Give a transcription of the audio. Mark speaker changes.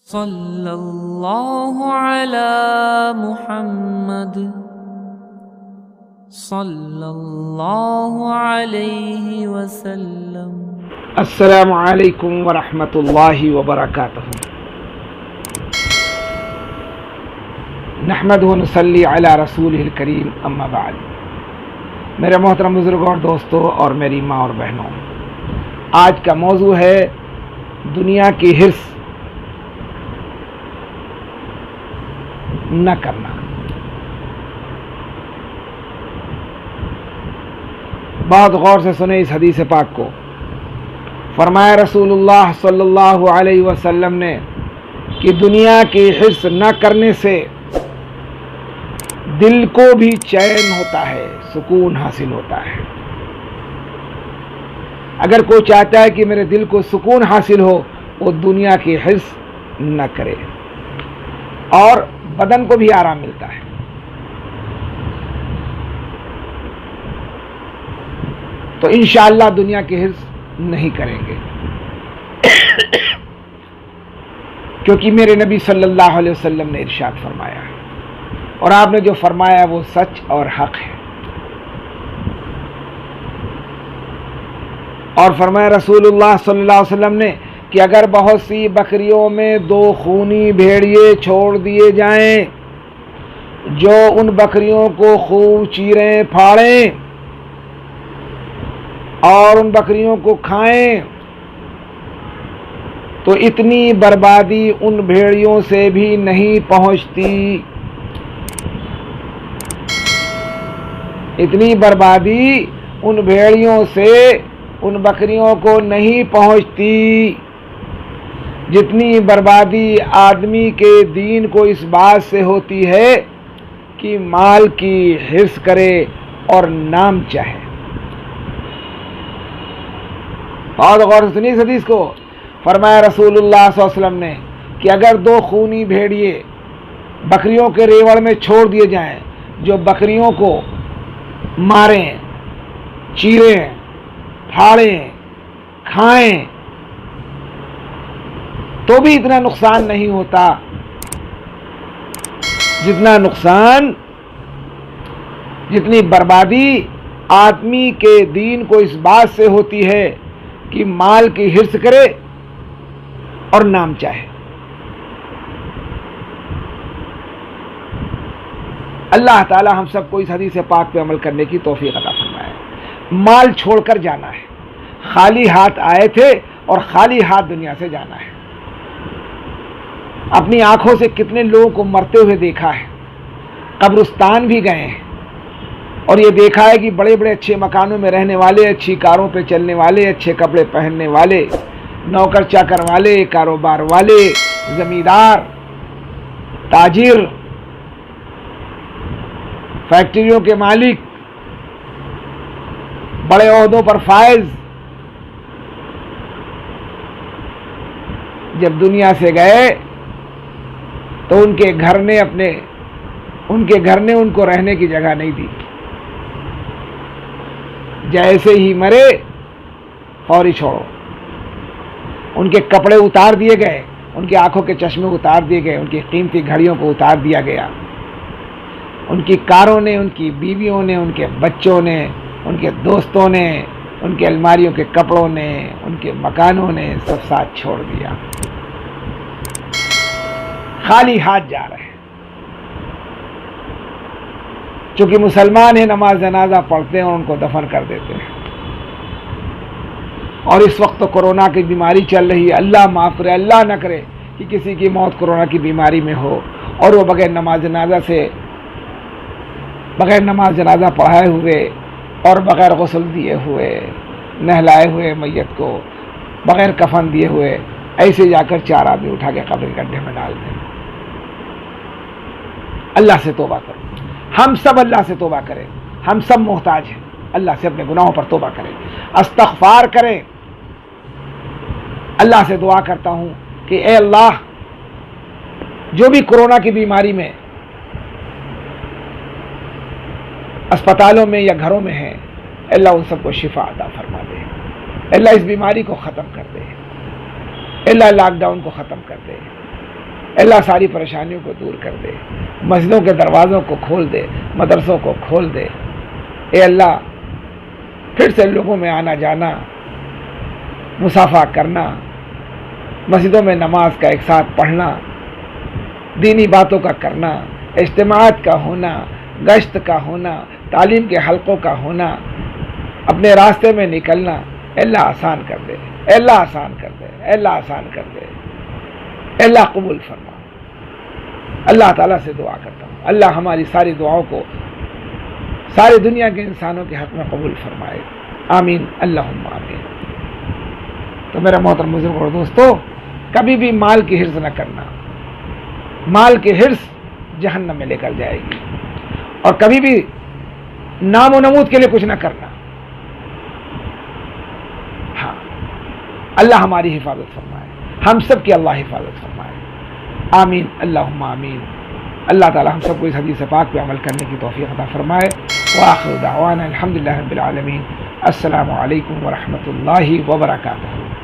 Speaker 1: صلی اللہ علی محمد صلی اللہ علیہ وسلم۔
Speaker 2: السلام علیکم ورحمۃ اللہ وبرکاتہ۔ نحمدہ ونصلی علی رسولہ الکریم، اما بعد۔ میرے محترم بزرگوں اور دوستوں اور میری ماں اور بہنوں، آج کا موضوع ہے دنیا کی حرص نہ کرنا۔ بہت غور سے سنیں اس حدیث پاک کو۔ فرمایا رسول اللہ صلی اللہ علیہ وسلم نے کہ دنیا کی حرص نہ کرنے سے دل کو بھی چین ہوتا ہے، سکون حاصل ہوتا ہے۔ اگر کوئی چاہتا ہے کہ میرے دل کو سکون حاصل ہو، وہ دنیا کی حرص نہ کرے، اور بدن کو بھی آرام ملتا ہے۔ تو انشاءاللہ دنیا کی حرص نہیں کریں گے، کیونکہ میرے نبی صلی اللہ علیہ وسلم نے ارشاد فرمایا ہے، اور آپ نے جو فرمایا وہ سچ اور حق ہے۔ اور فرمایا رسول اللہ صلی اللہ علیہ وسلم نے کہ اگر بہت سی بکریوں میں 2 خونی بھیڑیے چھوڑ دیے جائیں جو ان بکریوں کو خوب چیریں پھاڑیں اور ان بکریوں کو کھائیں، تو اتنی بربادی ان بھیڑیوں سے بھی نہیں پہنچتی، اتنی بربادی ان بھیڑیوں سے ان بکریوں کو نہیں پہنچتی جتنی بربادی آدمی کے دین کو اس بات سے ہوتی ہے کہ مال کی حرص کرے اور نام چاہے۔ بہت غور سے سنی اس حدیث کو۔ فرمایا رسول اللہ صلی اللہ علیہ وسلم نے کہ اگر 2 خونی بھیڑیے بکریوں کے ریوڑ میں چھوڑ دیے جائیں جو بکریوں کو ماریں، چیریں، پھاڑیں، کھائیں، تو بھی اتنا نقصان نہیں ہوتا جتنی بربادی آدمی کے دین کو اس بات سے ہوتی ہے کہ مال کی حرص کرے اور نام چاہے۔ اللہ تعالی ہم سب کو اس حدیث پاک پہ عمل کرنے کی توفیق عطا فرمائے۔ مال چھوڑ کر جانا ہے، خالی ہاتھ آئے تھے اور خالی ہاتھ دنیا سے جانا ہے۔ اپنی آنکھوں سے کتنے لوگوں کو مرتے ہوئے دیکھا ہے، قبرستان بھی گئے ہیں، اور یہ دیکھا ہے کہ بڑے بڑے اچھے مکانوں میں رہنے والے، اچھی کاروں پہ چلنے والے، اچھے کپڑے پہننے والے، نوکر چاکر والے، کاروبار والے، زمیندار، تاجر، فیکٹریوں کے مالک، بڑے عہدوں پر فائز، جب دنیا سے گئے تو ان کے گھر نے ان کو رہنے کی جگہ نہیں دی۔ جیسے ہی مرے فوری چھوڑو۔ ان کے کپڑے اتار دیے گئے، ان کی آنکھوں کے چشمے اتار دیے گئے، ان کی قیمتی گھڑیوں کو اتار دیا گیا، ان کی کاروں نے، ان کی بیویوں نے، ان کے بچوں نے، ان کے دوستوں نے، ان کے الماریوں کے کپڑوں نے، ان کے مکانوں نے سب ساتھ چھوڑ دیا، خالی ہاتھ جا رہے ہیں۔ چونکہ مسلمان ہیں، نماز جنازہ پڑھتے ہیں اور ان کو دفن کر دیتے ہیں۔ اور اس وقت تو کرونا کی بیماری چل رہی ہے، اللہ معاف کرے، اللہ نہ کرے کہ کسی کی موت کرونا کی بیماری میں ہو اور وہ بغیر نماز جنازہ پڑھائے ہوئے اور بغیر غسل دیے ہوئے، نہلائے ہوئے میت کو، بغیر کفن دیے ہوئے ایسے جا کر 4 آدمی اٹھا کے قبر گڈھے میں ڈال دیں۔ اللہ سے توبہ کرو، ہم سب اللہ سے توبہ کریں، ہم سب محتاج ہیں، اللہ سے اپنے گناہوں پر توبہ کریں، استغفار کریں۔ اللہ سے دعا کرتا ہوں کہ اے اللہ، جو بھی کورونا کی بیماری میں اسپتالوں میں یا گھروں میں ہیں، اللہ ان سب کو شفا عطا فرما دے، اللہ اس بیماری کو ختم کر دے، اللہ لاک ڈاؤن کو ختم کر دے، اللہ ساری پریشانیوں کو دور کر دے، مسجدوں کے دروازوں کو کھول دے، مدرسوں کو کھول دے۔ اے اللہ پھر سے لوگوں میں آنا جانا، مصافحہ کرنا، مسجدوں میں نماز کا ایک ساتھ پڑھنا، دینی باتوں کا کرنا، اجتماعات کا ہونا، گشت کا ہونا، تعلیم کے حلقوں کا ہونا، اپنے راستے میں نکلنا، اے اللہ آسان کر دے، اے اللہ آسان کر دے، اے اللہ آسان کر دے، اے اللہ قبول فرما۔ اللہ تعالیٰ سے دعا کرتا ہوں اللہ ہماری ساری دعاؤں کو ساری دنیا کے انسانوں کے حق میں قبول فرمائے، آمین اللہم آمین۔ تو میرا محترم بزرگ اور دوستو، کبھی بھی مال کی حرص نہ کرنا، مال کی حرص جہنم میں لے کر جائے گی، اور کبھی بھی نام و نمود کے لیے کچھ نہ کرنا۔ ہاں، اللہ ہماری حفاظت فرمائے، ہم سب کی اللہ حفاظت فرمائے، آمین اللہم آمین۔ اللہ تعالی ہم سب کو اس حدیث پاک پہ عمل کرنے کی توفیق عطا فرمائے۔ وآخر دعوانا الحمدللہ رب العالمین۔ السلام علیکم ورحمۃ اللہ وبرکاتہ۔